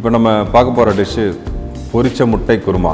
இப்போ நம்ம பார்க்க போகிற டிஷ்ஷு பொரிச்ச முட்டை குருமா.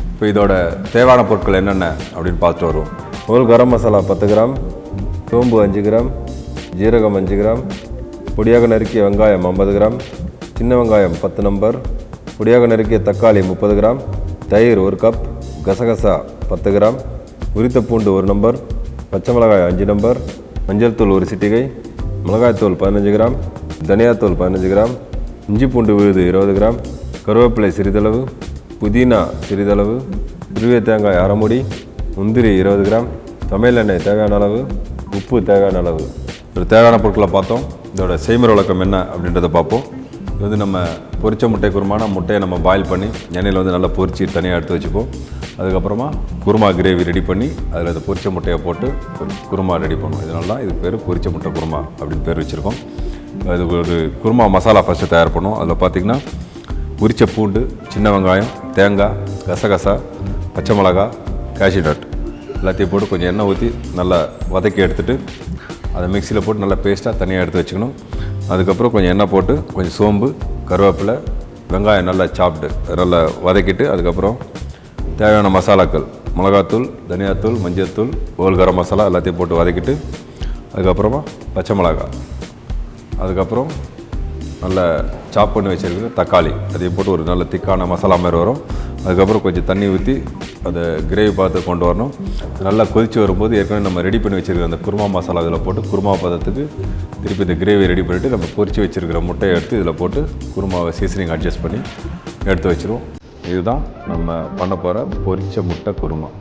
இப்போ இதோட தேவையான பொருட்கள் என்னென்ன அப்படின்னு பார்த்துட்டு வருவோம். ஹோல் கரம் மசாலா 10 கிராம், சோம்பு 5 கிராம், ஜீரகம் 5 கிராம், பொடியாக நறுக்கிய வெங்காயம் 50 கிராம், சின்ன வெங்காயம் 10 நம்பர், பொடியாக நறுக்கிய தக்காளி 30 கிராம், தயிர் 1 கப், கசகசா 10 கிராம், உரித்த பூண்டு 1 நம்பர், பச்சை மிளகாய் 5 நம்பர், மஞ்சள் தூள் 1 சிட்டிகை, மிளகாய்த்தூள் 15 கிராம், தனியாத்தூள் 15 கிராம், இஞ்சி பூண்டு விழுது 20 கிராம், கருவேப்பிலை சிறிதளவு, புதினா சிறிதளவு, துருவிய தேங்காய் அரை மூடி, முந்திரி 20 கிராம், சமையல் எண்ணெய் தேவையான அளவு, உப்பு தேவையான அளவு. ஒரு தேவையான பொருட்களை பார்த்தோம். இதோட செய்முறை விளக்கம் என்ன அப்படின்றத பார்ப்போம். இது வந்து நம்ம பொரிச்ச முட்டை குருமானா முட்டையை நம்ம பாயில் பண்ணி எண்ணெயில் வந்து நல்லா பொரிச்சு தனியாக எடுத்து வச்சுப்போம். அதுக்கப்புறமா குருமா கிரேவி ரெடி பண்ணி அதில் இந்த பொரிச்ச முட்டையை போட்டு குருமா ரெடி பண்ணுவோம். இதனால தான் இது பேர் பொரிச்ச முட்டை குருமா அப்படின்னு பேர் வச்சுருக்கோம். அது ஒரு குருமா மசாலா ஃபஸ்ட்டு தயார் பண்ணுவோம். அதில் பார்த்திங்கன்னா உரிச்ச பூண்டு, சின்ன வெங்காயம், தேங்காய், கசகசா, பச்சை மிளகா, கேஷ்யூ நட் எல்லாத்தையும் போட்டு கொஞ்சம் எண்ணெய் ஊற்றி நல்லா வதக்கி எடுத்துகிட்டு அதை மிக்சியில் போட்டு நல்லா பேஸ்ட்டாக தனியாக எடுத்து வச்சுக்கணும். அதுக்கப்புறம் கொஞ்சம் எண்ணெய் போட்டு கொஞ்சம் சோம்பு, கருவேப்பிலை, வெங்காயம் நல்லா சாப்பிட்டு நல்லா வதக்கிட்டு அதுக்கப்புறம் தேவையான மசாலாக்கள் மிளகாத்தூள், தனியாத்தூள், மஞ்சள் தூள், ஹோல் கரம் மசாலா எல்லாத்தையும் போட்டு வதக்கிட்டு அதுக்கப்புறமா பச்சை மிளகா, அதுக்கப்புறம் நல்ல சாப் பண்ணி வச்சுருக்கிற தக்காளி அதையும் போட்டு ஒரு நல்ல திக்கான மசாலா மாதிரி வரும். அதுக்கப்புறம் கொஞ்சம் தண்ணி ஊற்றி அதை கிரேவி பார்த்து கொண்டு வரணும். நல்லா கொதித்து வரும்போது ஏற்கனவே நம்ம ரெடி பண்ணி வச்சுருக்கிற அந்த குருமா மசாலா இதில் போட்டு குருமா பதத்துக்கு திருப்பி இந்த கிரேவி ரெடி பண்ணிவிட்டு நம்ம பொரித்து வச்சுருக்கிற முட்டையை எடுத்து இதில் போட்டு குருமாவை சீசனிங் அட்ஜஸ்ட் பண்ணி எடுத்து வச்சுருவோம். இதுதான் நம்ம பண்ண போகிற பொரிச்ச முட்டை குருமா.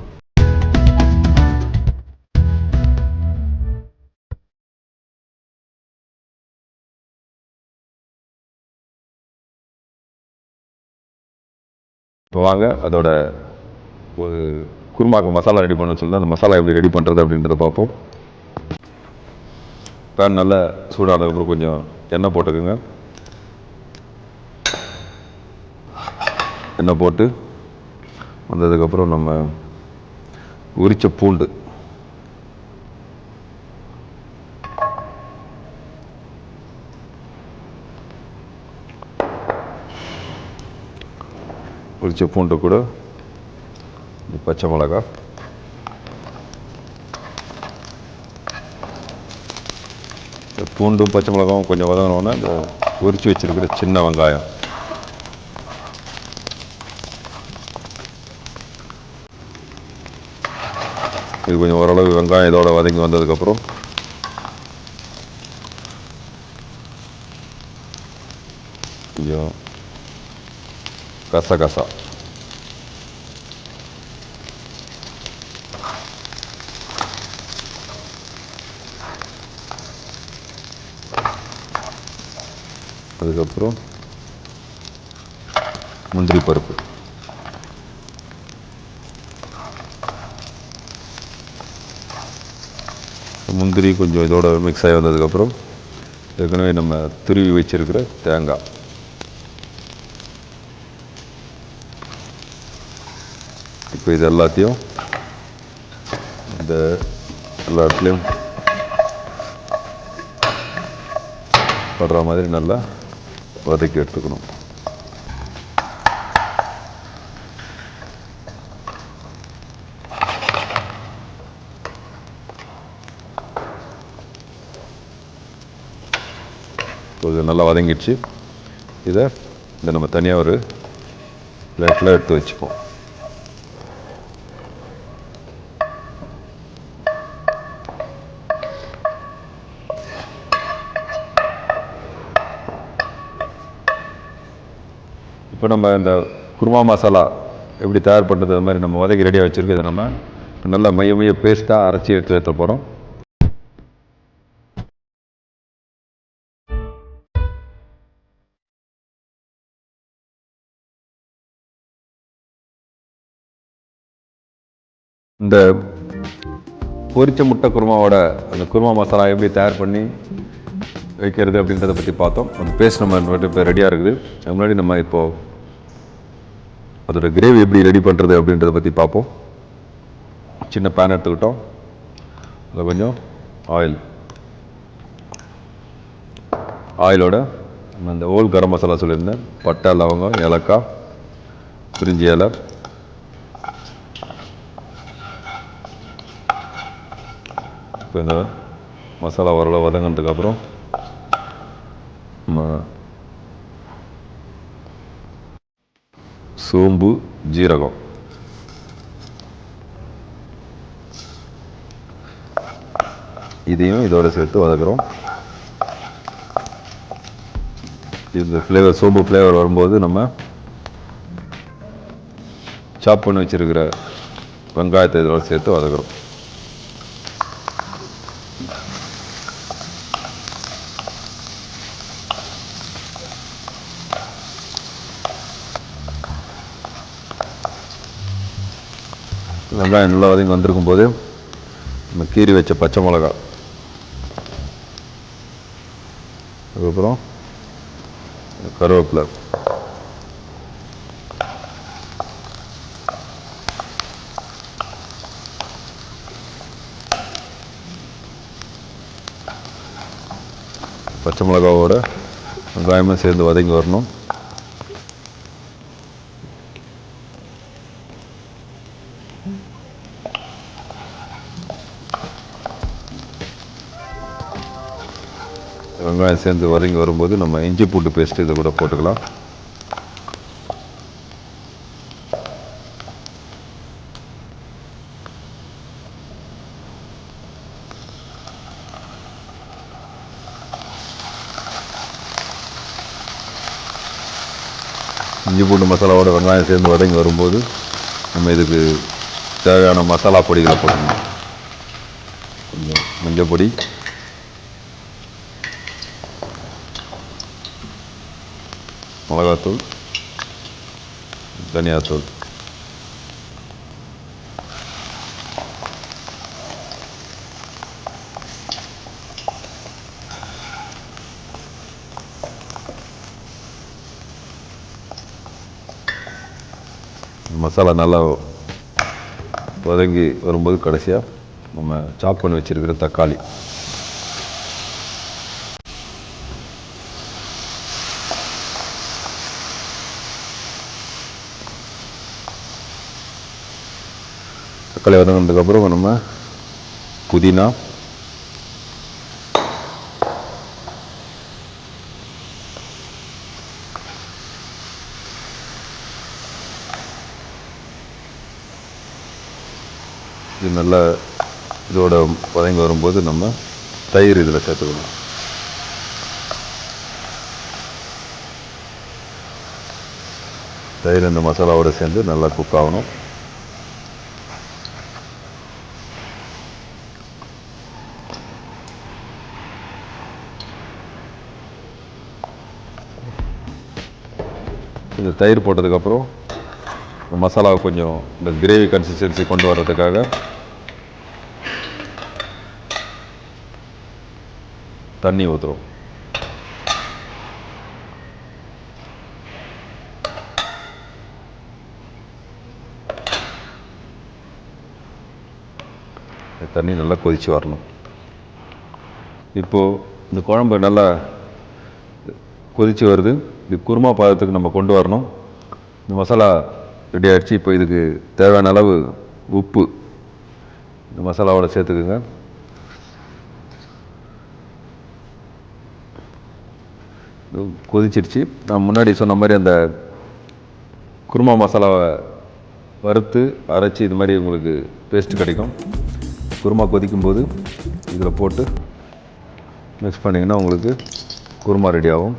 இப்போ வாங்க அதோட ஒரு குருமாக்கு மசாலா ரெடி பண்ண சொல்லி அந்த மசாலா எப்படி ரெடி பண்ணுறது அப்படின்றத பார்ப்போம். பேன் நல்லா சூடானதுக்கப்புறம் கொஞ்சம் எண்ணெய் போட்டுக்குங்க. எண்ணெய் போட்டு வந்ததுக்கப்புறம் நம்ம உரிச்ச பூண்டு, உரிச்ச பூண்டு கூட பச்சை மிளகா, பூண்டும் பச்சை மிளகாவும் கொஞ்சம் வதங்கினோன்னா இந்த உரித்து வச்சுருக்கிற சின்ன வெங்காயம், இது கொஞ்சம் ஓரளவு வெங்காயம் இதோட வதங்கி வந்ததுக்கப்புறம் கொஞ்சம் கசகசா, அதுக்கப்புறம் முந்திரி பருப்பு, முந்திரி கொஞ்சம் இதோட மிக்ஸ் ஆகி வந்ததுக்கப்புறம் ஏற்கனவே நம்ம துருவி வச்சிருக்கிற தேங்காய், இப்போ இது எல்லாத்தையும் இந்த எல்லா இடத்துலையும் படுற மாதிரி நல்லா வதக்கி எடுத்துக்கணும். இது நல்லா வதங்கிடுச்சு. இதை நம்ம தனியாக ஒரு பிளேட்டில் எடுத்து வச்சுப்போம். இப்போ நம்ம இந்த குருமா மசாலா எப்படி தயார் பண்ணுறது அது மாதிரி நம்ம வதக்கி ரெடியாக வச்சுருக்கு. இதை நம்ம நல்லா மைய பேஸ்ட்டாக அரைச்சி எடுத்து போகிறோம். இந்த பொரிச்ச முட்டை குருமாவோட அந்த குருமா மசாலா எப்படி தயார் பண்ணி வைக்கிறது அப்படின்றத பற்றி பார்த்தோம். அந்த பேஸ்ட் நம்ம இப்போ ரெடியாக இருக்குது. அது முன்னாடி நம்ம இப்போது அதோட கிரேவி எப்படி ரெடி பண்ணுறது அப்படின்றத பற்றி பார்ப்போம். சின்ன பேன் எடுத்துக்கிட்டோம். அதில் கொஞ்சம் ஆயிலோட நம்ம இந்த ஹோல் கரம் மசாலா சொல்லியிருந்தேன், பட்டை, லவங்கம், ஏலக்காய், பிரிஞ்சி இலை. இப்போ இந்த மசாலா ஓரளவு வதங்கினதுக்கப்புறம் நம்ம சோம்பு, ஜீரகம், இதையும் இதோட சேர்த்து வதக்குறோம். இந்த ஃப்ளேவர், சோம்பு ஃப்ளேவர் வரும்போது நம்ம சாப் பண்ணி வச்சுருக்கிற வெங்காயத்தை இதோட சேர்த்து வதக்குறோம். வெங்காயம் நல்லா வதங்கி வந்திருக்கும் போது நம்ம கீறி வச்ச பச்சை மிளகா, அதுக்கப்புறம் கருவேப்பிலை, பச்சை மிளகாவோட வெங்காயமும் சேர்ந்து வதங்கி வரணும். வெங்காயம் சேர்ந்து வதங்கி வரும்போது நம்ம இஞ்சி பூண்டு பேஸ்ட்டு இதை கூட போட்டுக்கலாம். இஞ்சி பூண்டு மசாலாவோட வெங்காயம் சேர்ந்து வதங்கி வரும்போது நம்ம இதுக்கு தேவையான மசாலா பொடிகளை போடணும். கொஞ்சம் மஞ்சள் பொடி, மிளகாத்தூள், தனியாத்தூள், மசாலா நல்லா வதங்கி வரும்போது கடைசியாக நம்ம சாப் பண்ணி வச்சுருக்கிற தக்காளி, தக்காளி வதங்கினதுக்கப்புறம் நம்ம புதினா, இது நல்லா இதோட வதங்கி வரும்போது நம்ம தயிர் இதில் சேர்த்துக்கணும். தயிர் இந்த மசாலாவோடு சேர்ந்து நல்லா குக் ஆகணும். இந்த தயிர் போட்டதுக்கப்புறம் மசாலாவை கொஞ்சம் இந்த கிரேவி கன்சிஸ்டன்சி கொண்டு வர்றதுக்காக தண்ணி ஊற்றுறோம். தண்ணி நல்லா கொதித்து வரணும். இப்போது இந்த குழம்பு நல்லா கொதித்து வருது. இது குருமா பாதத்துக்கு நம்ம கொண்டு வரணும். இந்த மசாலா ரெடி ஆகிடுச்சு. இப்போ இதுக்கு தேவையான அளவு உப்பு இந்த மசாலாவோட சேர்த்துக்குங்க. கொதிச்சிருச்சு. நான் முன்னாடி சொன்ன மாதிரி அந்த குருமா மசாலாவை வறுத்து அரைச்சி இது மாதிரி உங்களுக்கு பேஸ்ட்டு கிடைக்கும். குருமா கொதிக்கும்போது இதில் போட்டு மிக்ஸ் பண்ணிங்கன்னா உங்களுக்கு குருமா ரெடி ஆகும்.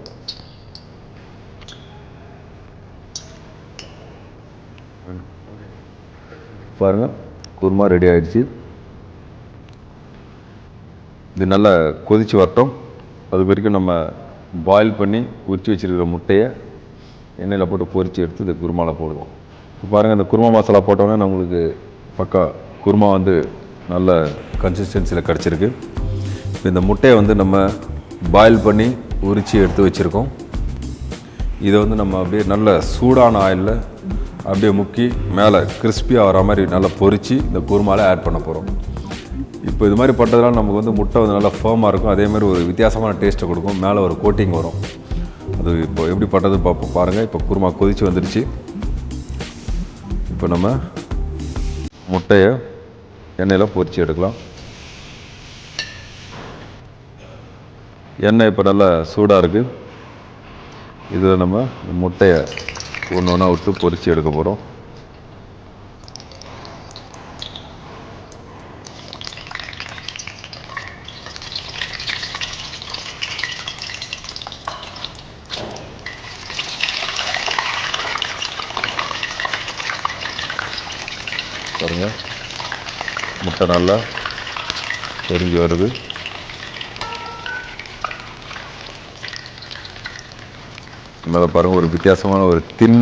பாருங்கள், குருமா ரெடி ஆகிடுச்சு. இது நல்லா கொதித்து வரட்டும். அது வரைக்கும் நம்ம பாயில் பண்ணி உரித்து வச்சுருக்கிற முட்டையை எண்ணெயில் போட்டு பொரித்து எடுத்து இந்த குருமாவில் போடுவோம். இப்போ பாருங்கள், இந்த குருமா மசாலா போட்டோன்னே நம்மளுக்கு பக்கா குருமா வந்து நல்ல கன்சிஸ்டன்சியில் கிடச்சிருக்கு. இப்போ இந்த முட்டையை வந்து நம்ம பாயில் பண்ணி உரித்து எடுத்து வச்சுருக்கோம். இதை வந்து நம்ம அப்படியே நல்ல சூடான ஆயிலில் அப்படியே முக்கி மேலே கிறிஸ்பியாக வர மாதிரி நல்லா பொரித்து இந்த குருமாவில் ஆட் பண்ண போகிறோம். இப்போ இது மாதிரி பண்ணுறதுனால நமக்கு வந்து முட்டை வந்து நல்லா ஃபேமாக இருக்கும். அதேமாதிரி ஒரு வித்தியாசமான டேஸ்ட்டை கொடுக்கும். மேலே ஒரு கோட்டிங் வரும். அது இப்போ எப்படி பண்ணுறது பார்ப்போம். பாருங்கள், இப்போ குருமா கொதித்து வந்துடுச்சு. இப்போ நம்ம முட்டையை எண்ணெயில் பொரித்து எடுக்கலாம். எண்ணெய் இப்போ நல்லா சூடாக இருக்குது. இதில் நம்ம முட்டையை ஒன்று ஒன்றா விட்டு பொரித்து எடுக்க போகிறோம். பாருங்கள், முட்டை நல்லா பொரிஞ்சு வருது. மேலே பாருங்கள், ஒரு வித்தியாசமான ஒரு தின்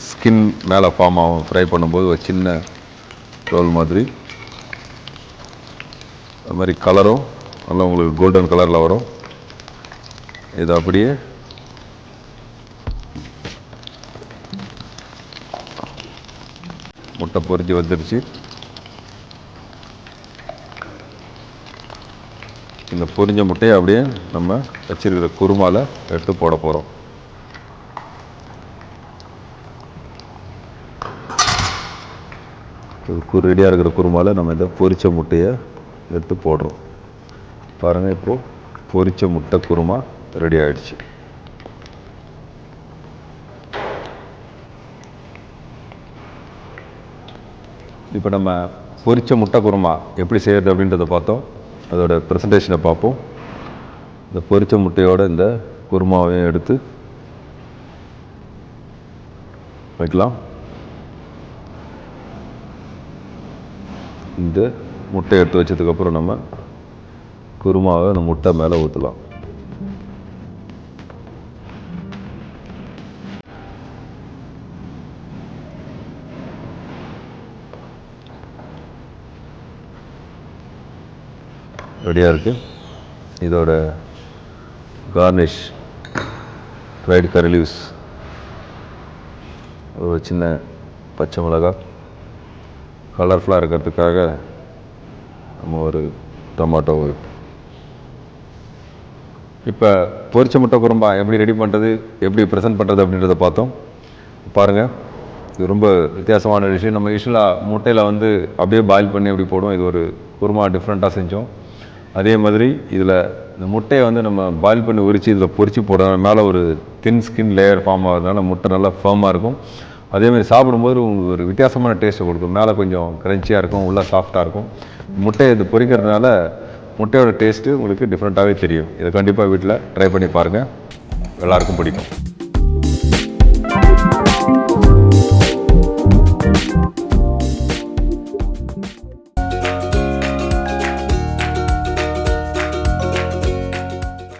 ஸ்கின் மேலே ஃபார்ம் ஆகும். ஃப்ரை பண்ணும்போது ஒரு சின்ன ரோல் மாதிரி. அது மாதிரி கலரும் நல்லா உங்களுக்கு கோல்டன் கலரில் வரும். இது அப்படியே முட்டை பொரிஞ்சு வந்துடுச்சு. இந்த பொரிஞ்ச முட்டையை அப்படியே நம்ம வச்சிருக்கிற குருமாவில் எடுத்து போட போகிறோம். ரெடியாக இருக்கிற குருமாவில் நம்ம இந்த பொரிச்ச முட்டையை எடுத்து போடுறோம். பாருங்கள், இப்போது பொரிச்ச முட்டை குருமா ரெடி ஆகிடுச்சு. இப்போ நம்ம பொரிச்ச முட்டை குருமா எப்படி செய்கிறது அப்படின்றத பார்த்தோம். அதோட ப்ரெசன்டேஷனை பார்ப்போம். இந்த பொரிச்ச முட்டையோடு இந்த குருமாவையும் எடுத்து வைக்கலாம். இந்த முட்டை எடுத்து வச்சதுக்கப்புறம் நம்ம குருமாவை அந்த முட்டை மேலே ஊற்றலாம். ரெடியாக இருக்குது. இதோட கார்னிஷ் ஃப்ரைடு கரி லீவ்ஸ், ஒரு சின்ன பச்சை மிளகாய், கலர்ஃபுல்லாக இருக்கிறதுக்காக நம்ம ஒரு டொமாட்டோ. இப்போ பொரிச்ச முட்டை குருமா எப்படி ரெடி பண்ணுறது, எப்படி ப்ரெசென்ட் பண்ணுறது அப்படின்றத பார்த்தோம். பாருங்கள், இது ரொம்ப வித்தியாசமான விஷயம். நம்ம யூஸ்வலாக முட்டையில் வந்து அப்படியே பாயில் பண்ணி அப்படி போடுவோம். இது ஒரு குருமா டிஃப்ரெண்ட்டாக செஞ்சோம். அதே மாதிரி இதில் இந்த முட்டையை வந்து நம்ம பாயில் பண்ணி உரித்து இதில் பொரித்து போடுறோம். மேலே ஒரு தின் ஸ்கின் லேயர் ஃபார்ம் ஆகிறதுனால முட்டை நல்லா ஃபர்மாக இருக்கும். அதேமாதிரி சாப்பிடும்போது உங்களுக்கு ஒரு வித்தியாசமான டேஸ்ட்டை கொடுக்கும். மேலே கொஞ்சம் க்ரன்ச்சியாக இருக்கும், உள்ளே சாஃப்டாக இருக்கும். முட்டையை இது பொரிக்கிறதுனால முட்டையோட டேஸ்ட்டு உங்களுக்கு டிஃப்ரெண்ட்டாகவே தெரியும். இதை கண்டிப்பாக வீட்டில் ட்ரை பண்ணி பாருங்கள், எல்லாருக்கும் பிடிக்கும்.